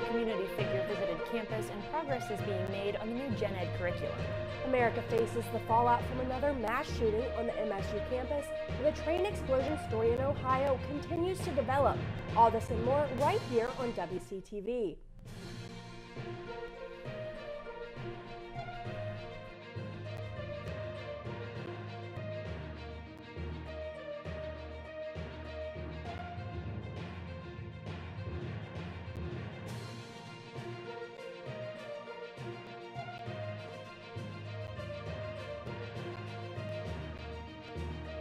community figure visited campus and progress is being made on the new Gen Ed curriculum. America faces the fallout from another mass shooting on the MSU campus. The train explosion story in Ohio continues to develop. All this and more right here on WCTV.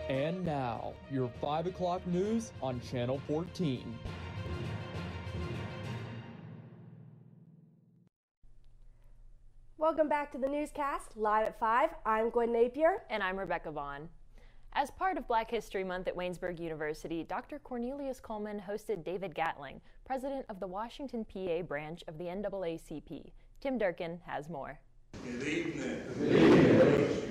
And now, your 5 o'clock news on Channel 14. Welcome back to the newscast, live at 5. I'm Gwen Napier. And I'm Rebecca Vaughn. As part of Black History Month at Waynesburg University, Dr. Cornelius Coleman hosted David Gatling, president of the Washington, PA branch of the NAACP. Tim Durkin has more. Good evening. Good evening.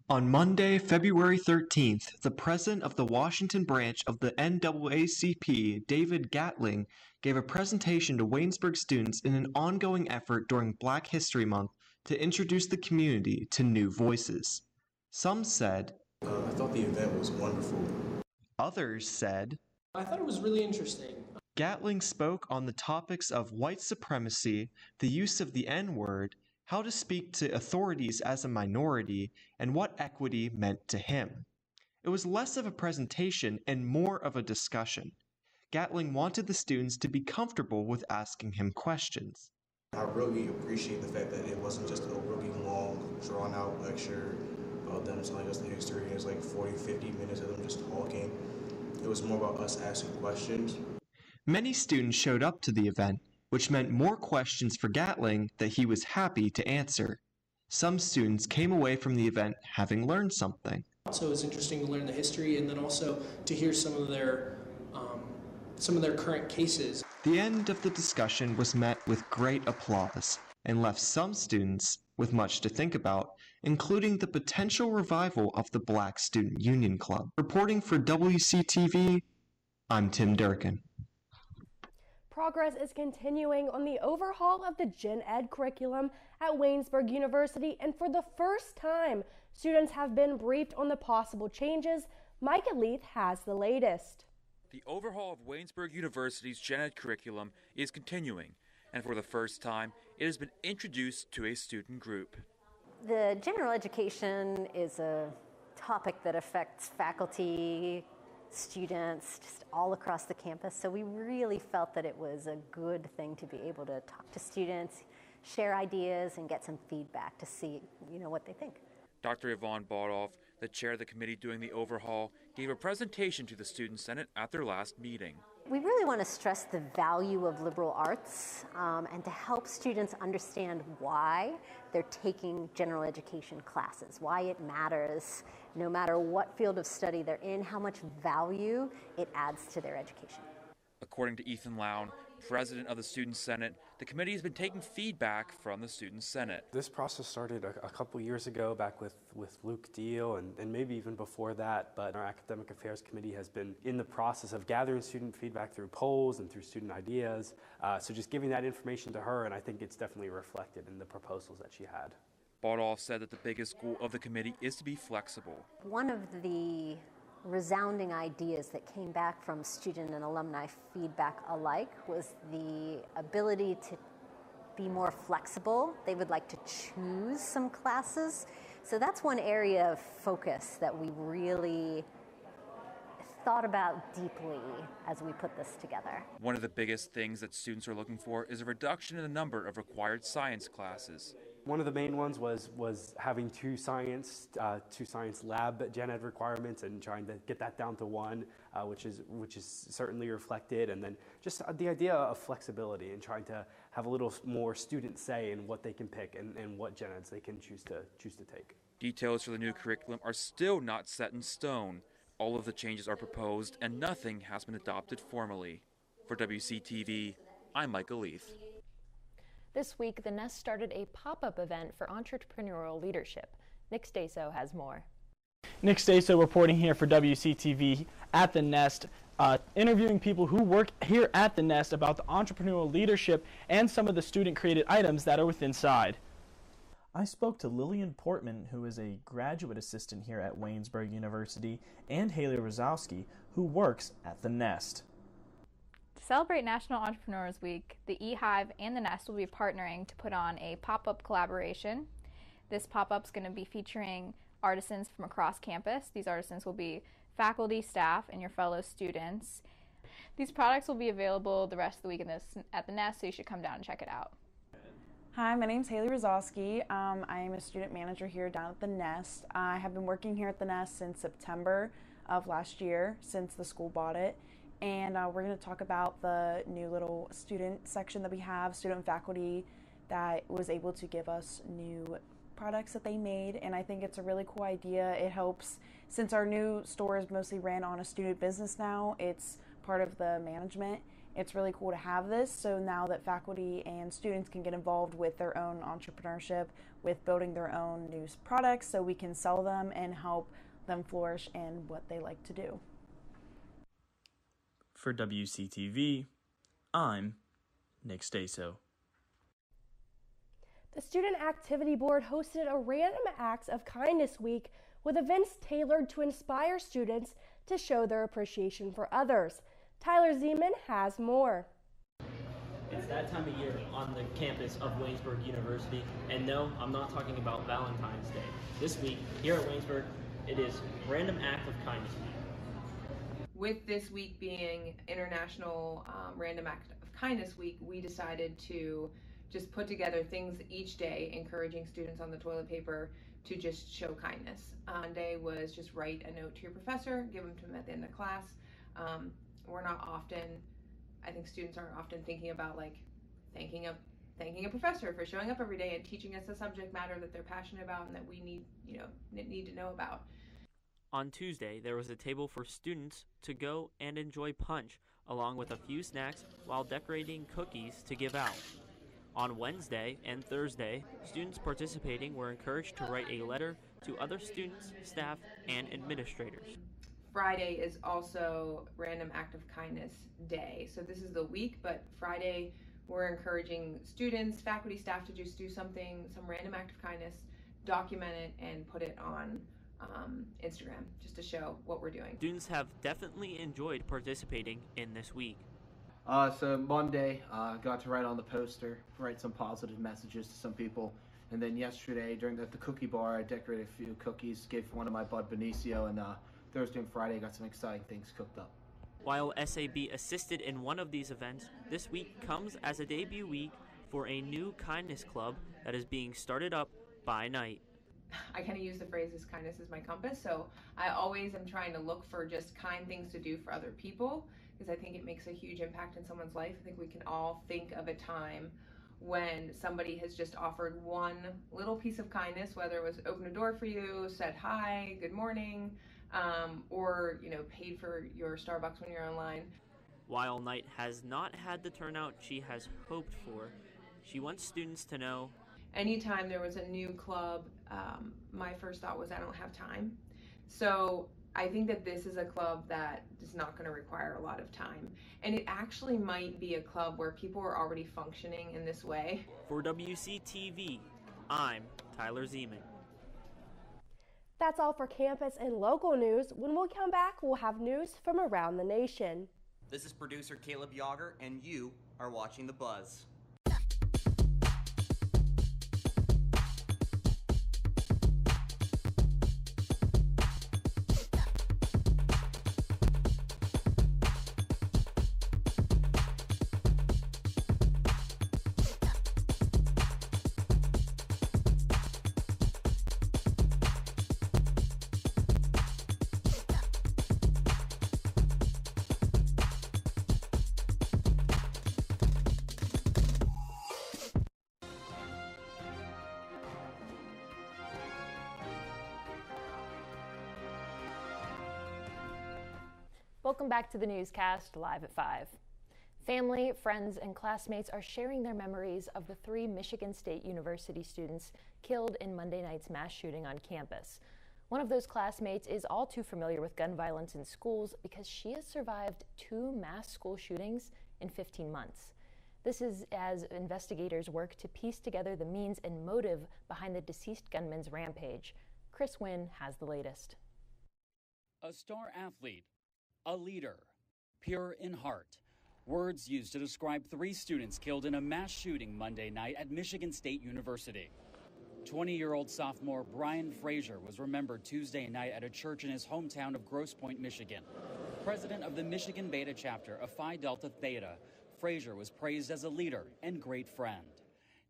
On Monday, February 13th, the president of the Washington branch of the NAACP, David Gatling, gave a presentation to Waynesburg students in an ongoing effort during Black History Month to introduce the community to new voices. Some said, I thought the event was wonderful. Others said, I thought it was really interesting. Gatling spoke on the topics of white supremacy, the use of the N-word, how to speak to authorities as a minority, and what equity meant to him. It was less of a presentation and more of a discussion. Gatling wanted the students to be comfortable with asking him questions. I really appreciate the fact that it wasn't just a really long, drawn-out lecture about them telling us the history. It was like 40, 50 minutes of them just talking. It was more about us asking questions. Many students showed up to the event, which meant more questions for Gatling that he was happy to answer. Some students came away from the event having learned something. So it's interesting to learn the history and then also to hear some of their current cases. The end of the discussion was met with great applause and left some students with much to think about, including the potential revival of the Black Student Union Club. Reporting for WCTV, I'm Tim Durkin. Progress is continuing on the overhaul of the Gen Ed curriculum at Waynesburg University, and for the first time, students have been briefed on the possible changes. Micah Leith has the latest. The overhaul of Waynesburg University's Gen Ed curriculum is continuing, and for the first time, it has been introduced to a student group. The general education is a topic that affects faculty, students, just all across the campus. So we really felt that it was a good thing to be able to talk to students, share ideas, and get some feedback to see, what they think. Dr. Yvonne Baldoff, the chair of the committee doing the overhaul, gave a presentation to the Student Senate at their last meeting. We really want to stress the value of liberal arts and to help students understand why they're taking general education classes, why it matters, no matter what field of study they're in, how much value it adds to their education. According to Ethan Lown, president of the Student Senate, the committee has been taking feedback from the Student Senate. This process started a couple years ago back with Luke Deal and maybe even before that, but our Academic Affairs Committee has been in the process of gathering student feedback through polls and through student ideas. So just giving that information to her, and I think it's definitely reflected in the proposals that she had. Baldoff said that the biggest goal of the committee is to be flexible. One of the resounding ideas that came back from student and alumni feedback alike was the ability to be more flexible. They would like to choose some classes. So that's one area of focus that we really thought about deeply as we put this together. One of the biggest things that students are looking for is a reduction in the number of required science classes. One of the main ones was having two science lab gen ed requirements and trying to get that down to one, which is certainly reflected, and then just the idea of flexibility and trying to have a little more student say in what they can pick and what gen eds they can choose to take. Details for the new curriculum are still not set in stone. All of the changes are proposed and nothing has been adopted formally. For WCTV, I'm Michael Leith. This week, the Nest started a pop-up event for entrepreneurial leadership. Nick Staso has more. Nick Staso reporting here for WCTV at the Nest. interviewing people who work here at the Nest about the entrepreneurial leadership and some of the student-created items that are within inside. I spoke to Lillian Portman, who is a graduate assistant here at Waynesburg University, and Haley Rosowski, who works at the Nest. To celebrate National Entrepreneurs Week, the eHive and the Nest will be partnering to put on a pop-up collaboration. This pop-up is going to be featuring artisans from across campus. These artisans will be faculty, staff, and your fellow students. These products will be available the rest of the week at the Nest, so you should come down and check it out. Hi, my name's Haley Rosowski. I am a student manager here down at the Nest. I have been working here at the Nest since September of last year, since the school bought it. And we're going to talk about the new little student section that we have, student and faculty, that was able to give us new products that they made. And I think it's a really cool idea. It helps, since our new store is mostly ran on a student business now, it's part of the management. It's really cool to have this, so now that faculty and students can get involved with their own entrepreneurship, with building their own new products, so we can sell them and help them flourish in what they like to do. For WCTV, I'm Nick Staso. The Student Activity Board hosted a Random Acts of Kindness Week with events tailored to inspire students to show their appreciation for others. Tyler Zeman has more. It's that time of year on the campus of Waynesburg University, and no, I'm not talking about Valentine's Day. This week, here at Waynesburg, it is Random Act of Kindness Week. With this week being International Random Act of Kindness Week, we decided to just put together things each day encouraging students on the toilet paper to just show kindness. Monday was just write a note to your professor, give them to them at the end of class. We're not often, I think students aren't often thinking about like thanking a professor for showing up every day and teaching us a subject matter that they're passionate about and that we need to know about. On Tuesday, there was a table for students to go and enjoy punch, along with a few snacks while decorating cookies to give out. On Wednesday and Thursday, students participating were encouraged to write a letter to other students, staff, and administrators. Friday is also Random Act of Kindness Day. So this is the week, but Friday we're encouraging students, faculty, staff to just do something, some random act of kindness, document it, and put it on Instagram just to show what we're doing. Students have definitely enjoyed participating in this week. So Monday, got to write on the poster, write some positive messages to some people. And then yesterday, during the cookie bar, I decorated a few cookies, gave one of my bud Benicio, and Thursday and Friday, got some exciting things cooked up. While SAB assisted in one of these events, this week comes as a debut week for a new kindness club that is being started up by night. I kind of use the phrase kindness is my compass, so I always am trying to look for just kind things to do for other people, because I think it makes a huge impact in someone's life. I think we can all think of a time when somebody has just offered one little piece of kindness, whether it was open a door for you, said hi, good morning, or paid for your Starbucks when you're online. While Knight has not had the turnout she has hoped for, she wants students to know anytime there was a new club, my first thought was I don't have time. So I think that this is a club that is not going to require a lot of time. And it actually might be a club where people are already functioning in this way. For WCTV, I'm Tyler Zeman. That's all for campus and local news. When we come back, we'll have news from around the nation. This is producer Caleb Yager, and you are watching The Buzz. Welcome back to the Newscast, live at 5. Family, friends, and classmates are sharing their memories of the 3 Michigan State University students killed in Monday night's mass shooting on campus. One of those classmates is all too familiar with gun violence in schools because she has survived 2 mass school shootings in 15 months. This is as investigators work to piece together the means and motive behind the deceased gunman's rampage. Chris Wynn has the latest. A star athlete, a leader, pure in heart. Words used to describe 3 students killed in a mass shooting Monday night at Michigan State University. 20-year-old sophomore Brian Frazier was remembered Tuesday night at a church in his hometown of Grosse Pointe, Michigan. President of the Michigan Beta chapter of Phi Delta Theta, Frazier was praised as a leader and great friend.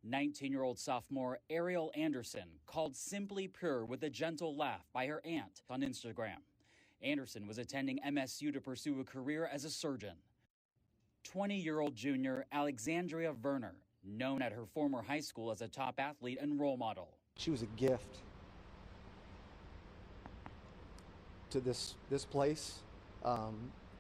19-year-old sophomore Ariel Anderson called simply pure with a gentle laugh by her aunt on Instagram. Anderson was attending MSU to pursue a career as a surgeon. 20-year-old junior Alexandria Verner, known at her former high school as a top athlete and role model. She was a gift to this place,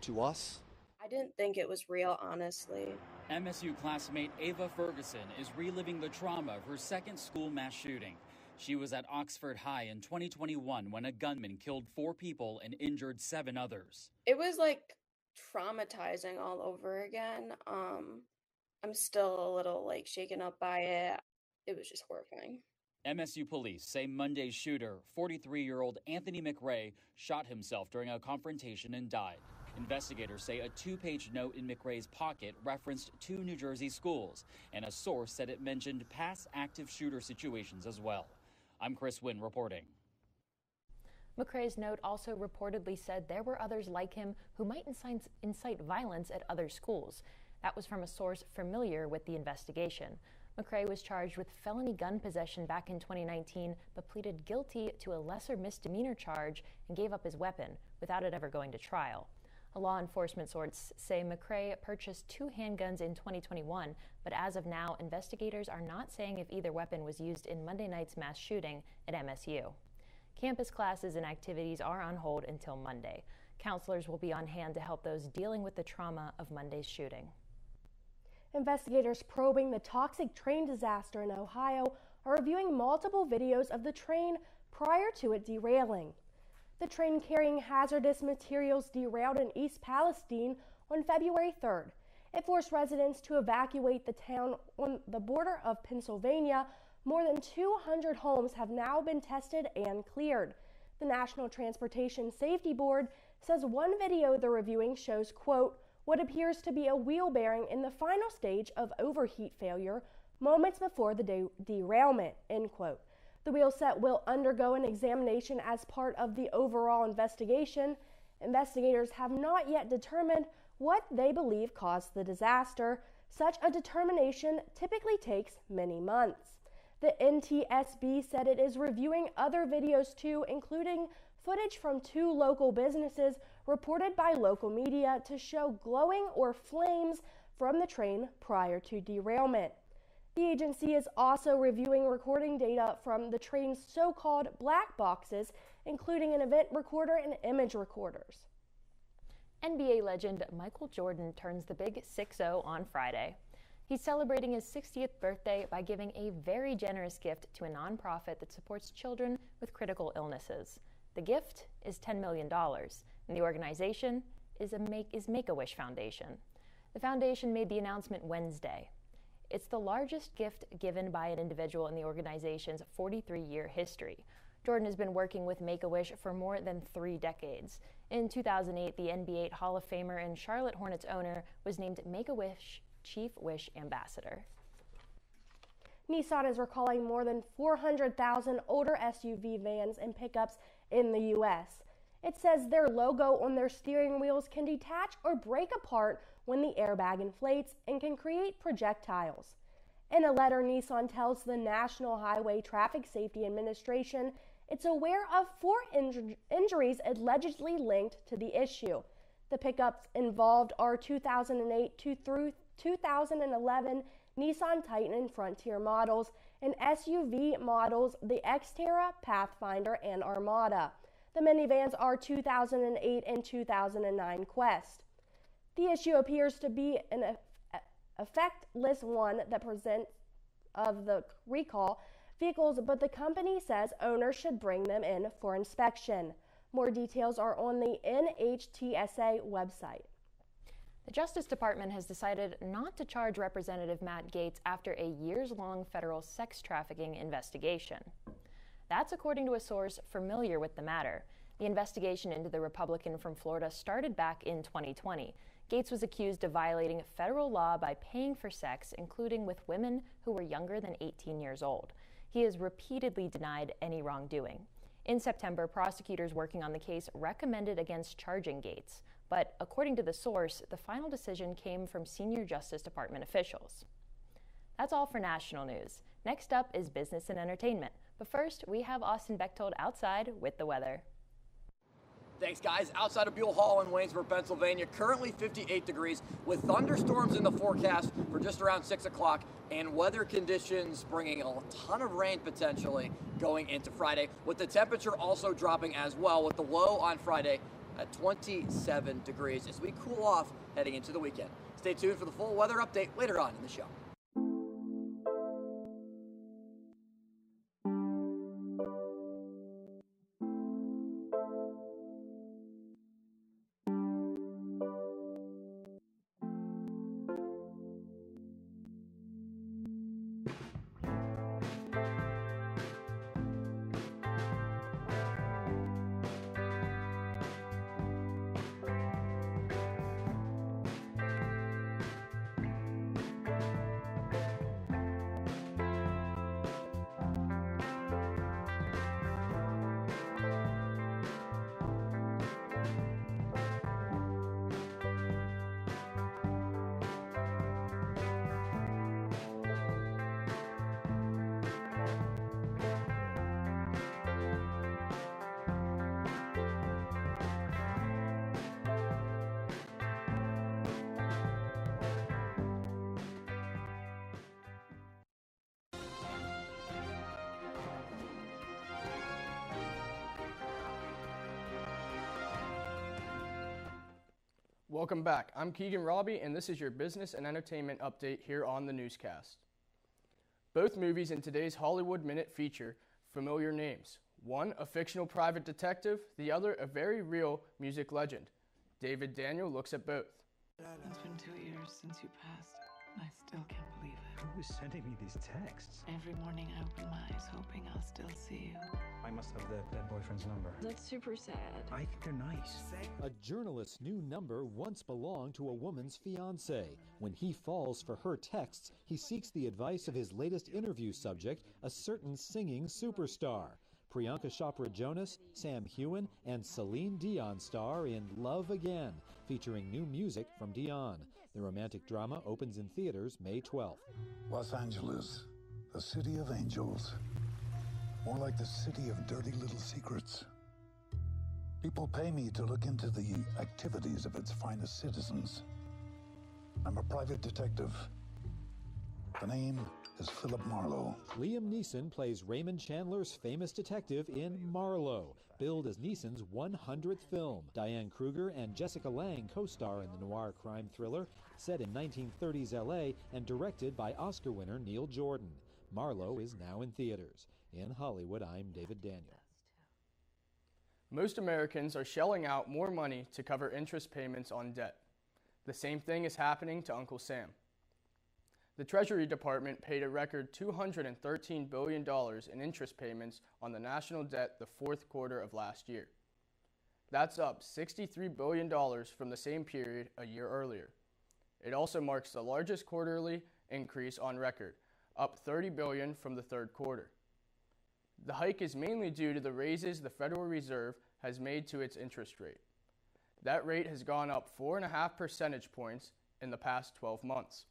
to us. I didn't think it was real, honestly. MSU classmate Ava Ferguson is reliving the trauma of her second school mass shooting. She was at Oxford High in 2021 when a gunman killed 4 people and injured 7 others. It was like traumatizing all over again. I'm still a little shaken up by it. It was just horrifying. MSU police say Monday's shooter, 43-year-old Anthony McRae, shot himself during a confrontation and died. Investigators say a 2-page note in McRae's pocket referenced 2 New Jersey schools, and a source said it mentioned past active shooter situations as well. I'm Chris Wynn reporting. McRae's note also reportedly said there were others like him who might incite violence at other schools. That was from a source familiar with the investigation. McRae was charged with felony gun possession back in 2019, but pleaded guilty to a lesser misdemeanor charge and gave up his weapon without it ever going to trial. A law enforcement source say McRae purchased 2 handguns in 2021, but as of now, investigators are not saying if either weapon was used in Monday night's mass shooting at MSU. Campus classes and activities are on hold until Monday. Counselors will be on hand to help those dealing with the trauma of Monday's shooting. Investigators probing the toxic train disaster in Ohio are reviewing multiple videos of the train prior to it derailing. The train carrying hazardous materials derailed in East Palestine on February 3rd. It forced residents to evacuate the town on the border of Pennsylvania. More than 200 homes have now been tested and cleared. The National Transportation Safety Board says one video they're reviewing shows, quote, what appears to be a wheel bearing in the final stage of overheat failure moments before the derailment, end quote. The wheel set will undergo an examination as part of the overall investigation. Investigators have not yet determined what they believe caused the disaster. Such a determination typically takes many months. The NTSB said it is reviewing other videos too, including footage from 2 local businesses reported by local media to show glowing or flames from the train prior to derailment. The agency is also reviewing recording data from the train's so-called black boxes, including an event recorder and image recorders. NBA legend Michael Jordan turns the big 6-0 on Friday. He's celebrating his 60th birthday by giving a very generous gift to a nonprofit that supports children with critical illnesses. The gift is $10 million, and the organization is Make-A-Wish Foundation. The foundation made the announcement Wednesday. It's the largest gift given by an individual in the organization's 43-year history. Jordan has been working with Make-A-Wish for more than 3 decades. In 2008, the NBA Hall of Famer and Charlotte Hornets owner was named Make-A-Wish Chief Wish Ambassador. Nissan is recalling more than 400,000 older SUV vans and pickups in the U.S. It says their logo on their steering wheels can detach or break apart when the airbag inflates and can create projectiles. In a letter, Nissan tells the National Highway Traffic Safety Administration it's aware of 4 injuries allegedly linked to the issue. The pickups involved are 2008 through 2011 Nissan Titan and Frontier models, and SUV models the Xterra, Pathfinder, and Armada. The minivans are 2008 and 2009 Quest. The issue appears to be an effectless one that presents of the recall vehicles, but the company says owners should bring them in for inspection. More details are on the NHTSA website. The Justice Department has decided not to charge Representative Matt Gaetz after a years-long federal sex trafficking investigation. That's according to a source familiar with the matter. The investigation into the Republican from Florida started back in 2020. Gaetz was accused of violating federal law by paying for sex, including with women who were younger than 18 years old. He has repeatedly denied any wrongdoing. In September, prosecutors working on the case recommended against charging Gaetz. But according to the source, the final decision came from senior Justice Department officials. That's all for national news. Next up is business and entertainment. But first, we have Austin Bechtold outside with the weather. Thanks, guys. Outside of Buell Hall in Waynesburg, Pennsylvania, currently 58 degrees with thunderstorms in the forecast for just around 6 o'clock and weather conditions bringing a ton of rain potentially going into Friday, with the temperature also dropping as well, with the low on Friday at 27 degrees as we cool off heading into the weekend. Stay tuned for the full weather update later on in the show. Welcome back. I'm Keegan Robbie, and this is your business and entertainment update here on the Newscast. Both movies in today's Hollywood Minute feature familiar names. One, a fictional private detective, the other, a very real music legend. David Daniel looks at both. It's been 2 years since you passed, and I still can't believe it. Who is sending me these texts? Every morning I open my eyes hoping I'll still see you. I must have that boyfriend's number. That's super sad. I think they're nice. A journalist's new number once belonged to a woman's fiancé. When he falls for her texts, he seeks the advice of his latest interview subject, a certain singing superstar. Priyanka Chopra Jonas, Sam Heughan, and Celine Dion star in Love Again, featuring new music from Dion. The romantic drama opens in theaters May 12th. Los Angeles, the city of angels. More like the city of dirty little secrets. People pay me to look into the activities of its finest citizens. I'm a private detective. The name is Philip Marlowe. Liam Neeson plays Raymond Chandler's famous detective in Marlowe, billed as Neeson's 100th film. Diane Kruger and Jessica Lange co-star in the noir crime thriller, set in 1930s LA and directed by Oscar winner Neil Jordan. Marlowe is now in theaters. In Hollywood, I'm David Daniel. Most Americans are shelling out more money to cover interest payments on debt. The same thing is happening to Uncle Sam. The Treasury Department paid a record $213 billion in interest payments on the national debt the fourth quarter of last year. That's up $63 billion from the same period a year earlier. It also marks the largest quarterly increase on record, up $30 billion from the third quarter. The hike is mainly due to the raises the Federal Reserve has made to its interest rate. That rate has gone up 4.5 percentage points in the past 12 months.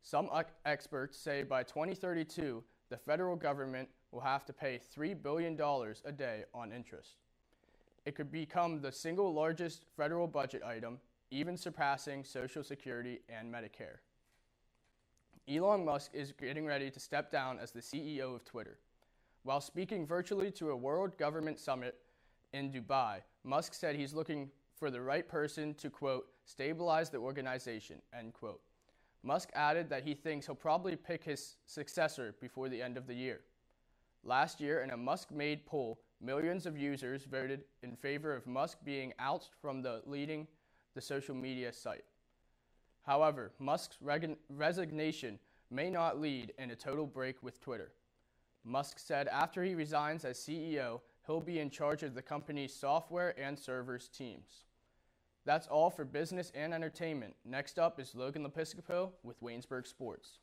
Some experts say by 2032, the federal government will have to pay $3 billion a day on interest. It could become the single largest federal budget item, even surpassing Social Security and Medicare. Elon Musk is getting ready to step down as the CEO of Twitter. While speaking virtually to a World Government Summit in Dubai, Musk said he's looking for the right person to, quote, stabilize the organization, end quote. Musk added that he thinks he'll probably pick his successor before the end of the year. Last year, in a Musk-made poll, millions of users voted in favor of Musk being ousted from leading the social media site. However, Musk's resignation may not lead in a total break with Twitter. Musk said after he resigns as CEO, he'll be in charge of the company's software and servers teams. That's all for business and entertainment. Next up is Logan Lepiscopo with Waynesburg Sports.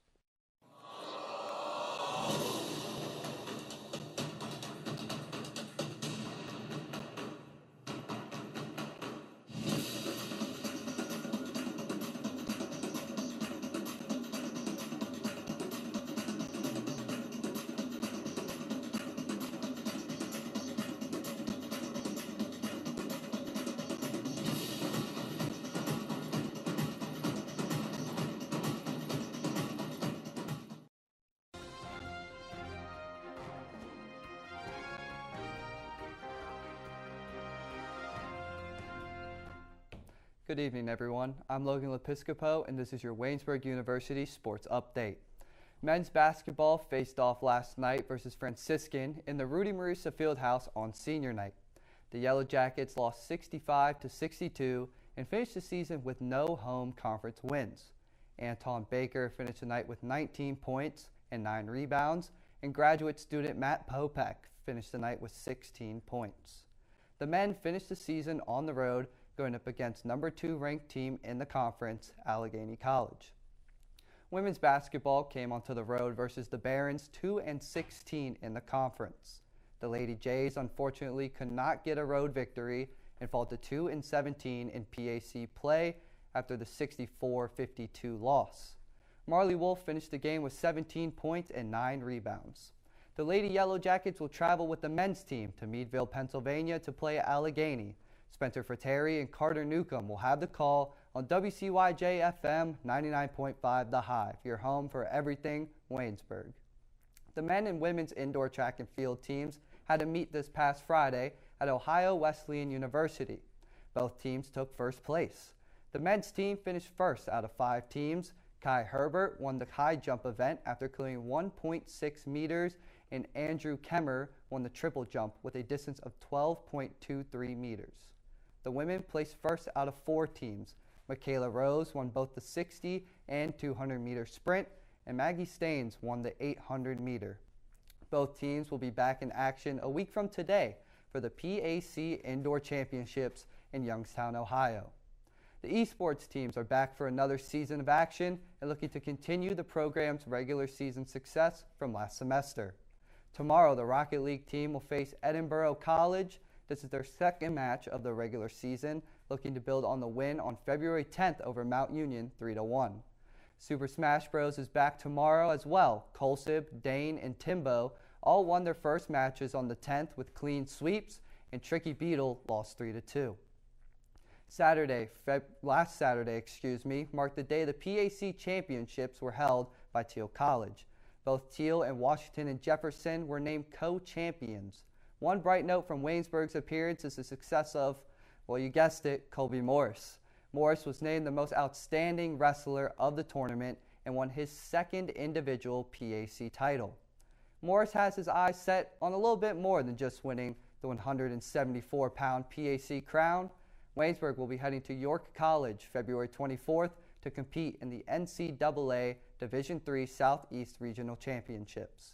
Good evening, everyone. I'm Logan Lepiscopo, and this is your Waynesburg University Sports Update. Men's basketball faced off last night versus Franciscan in the Rudy Marusa Fieldhouse on senior night. The Yellow Jackets lost 65-62 and finished the season with no home conference wins. Anton Baker finished the night with 19 points and 9 rebounds, and graduate student Matt Popek finished the night with 16 points. The men finished the season on the road, going up against number 2 ranked team in the conference, Allegheny College. Women's basketball came onto the road versus the Barons, 2-16 in the conference. The Lady Jays unfortunately could not get a road victory and fall to 2-17 in PAC play after the 64-52 loss. Marley Wolf finished the game with 17 points and 9 rebounds. The Lady Yellow Jackets will travel with the men's team to Meadville, Pennsylvania to play at Allegheny. Spencer Fratteri and Carter Newcomb will have the call on WCYJ FM 99.5 The Hive, your home for everything Waynesburg. The men and women's indoor track and field teams had to meet this past Friday at Ohio Wesleyan University. Both teams took first place. The men's team finished first out of 5 teams. Kai Herbert won the high jump event after clearing 1.6 meters, and Andrew Kemmer won the triple jump with a distance of 12.23 meters. The women placed first out of 4 teams. Michaela Rose won both the 60 and 200 meter sprint, and Maggie Staines won the 800 meter. Both teams will be back in action a week from today for the PAC Indoor Championships in Youngstown, Ohio. The esports teams are back for another season of action and looking to continue the program's regular season success from last semester. Tomorrow, the Rocket League team will face Edinburgh College. This is their second match of the regular season, looking to build on the win on February 10th over Mount Union 3-1. Super Smash Bros. Is back tomorrow as well. Colsib, Dane, and Timbo all won their first matches on the 10th with clean sweeps, and Tricky Beetle lost 3-2. Last Saturday, marked the day the PAC championships were held by Teal College. Both Teal and Washington and Jefferson were named co-champions. One bright note from Waynesburg's appearance is the success of, well, you guessed it, Colby Morris. Morris was named the most outstanding wrestler of the tournament and won his second individual PAC title. Morris has his eyes set on a little bit more than just winning the 174-pound PAC crown. Waynesburg will be heading to York College February 24th to compete in the NCAA Division III Southeast Regional Championships.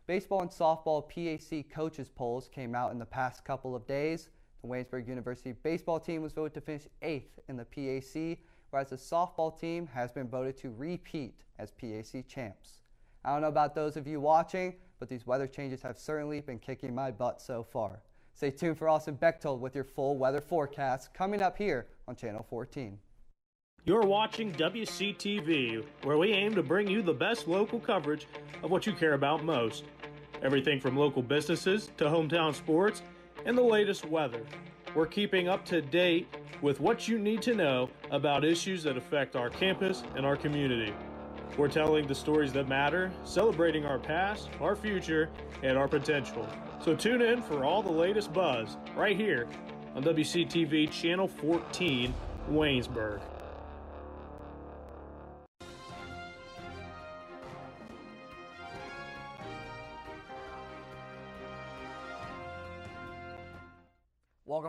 Baseball and softball PAC coaches polls came out in the past couple of days. The Waynesburg University baseball team was voted to finish 8th in the PAC, whereas the softball team has been voted to repeat as PAC champs. I don't know about those of you watching, but these weather changes have certainly been kicking my butt so far. Stay tuned for Austin Bechtold with your full weather forecast coming up here on Channel 14. You're watching WCTV, where we aim to bring you the best local coverage of what you care about most. Everything from local businesses to hometown sports and the latest weather. We're keeping up to date with what you need to know about issues that affect our campus and our community. We're telling the stories that matter, celebrating our past, our future, and our potential. So tune in for all the latest buzz right here on WCTV Channel 14, Waynesburg.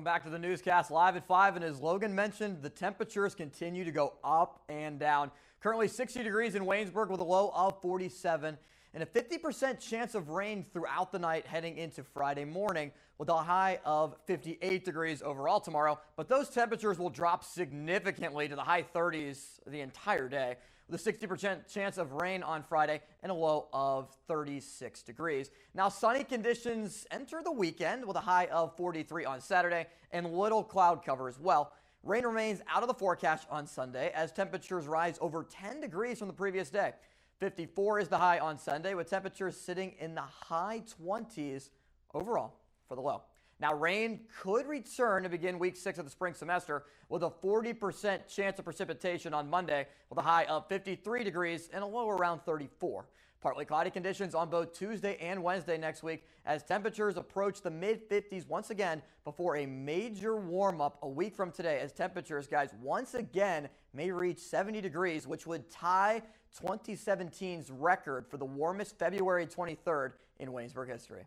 Welcome back to the newscast live at 5. And as Logan mentioned, the temperatures continue to go up and down. Currently 60 degrees in Waynesburg with a low of 47 and a 50% chance of rain throughout the night heading into Friday morning with a high of 58 degrees overall tomorrow. But those temperatures will drop significantly to the high 30s the entire day with a 60% chance of rain on Friday and a low of 36 degrees. Now, sunny conditions enter the weekend with a high of 43 on Saturday and little cloud cover as well. Rain remains out of the forecast on Sunday as temperatures rise over 10 degrees from the previous day. 54 is the high on Sunday with temperatures sitting in the high 20s overall for the low. Now, rain could return to begin week 6 of the spring semester with a 40% chance of precipitation on Monday with a high of 53 degrees and a low around 34. Partly cloudy conditions on both Tuesday and Wednesday next week as temperatures approach the mid-50s once again before a major warm-up a week from today as temperatures, guys, once again may reach 70 degrees, which would tie 2017's record for the warmest February 23rd in Waynesburg history.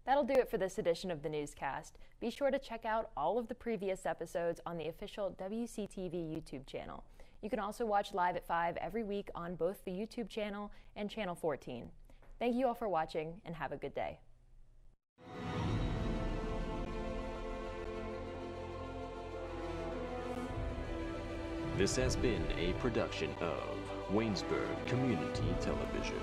That'll do it for this edition of the newscast. Be sure to check out all of the previous episodes on the official WCTV YouTube channel. You can also watch Live at 5 every week on both the YouTube channel and Channel 14. Thank you all for watching and have a good day. This has been a production of Waynesburg Community Television.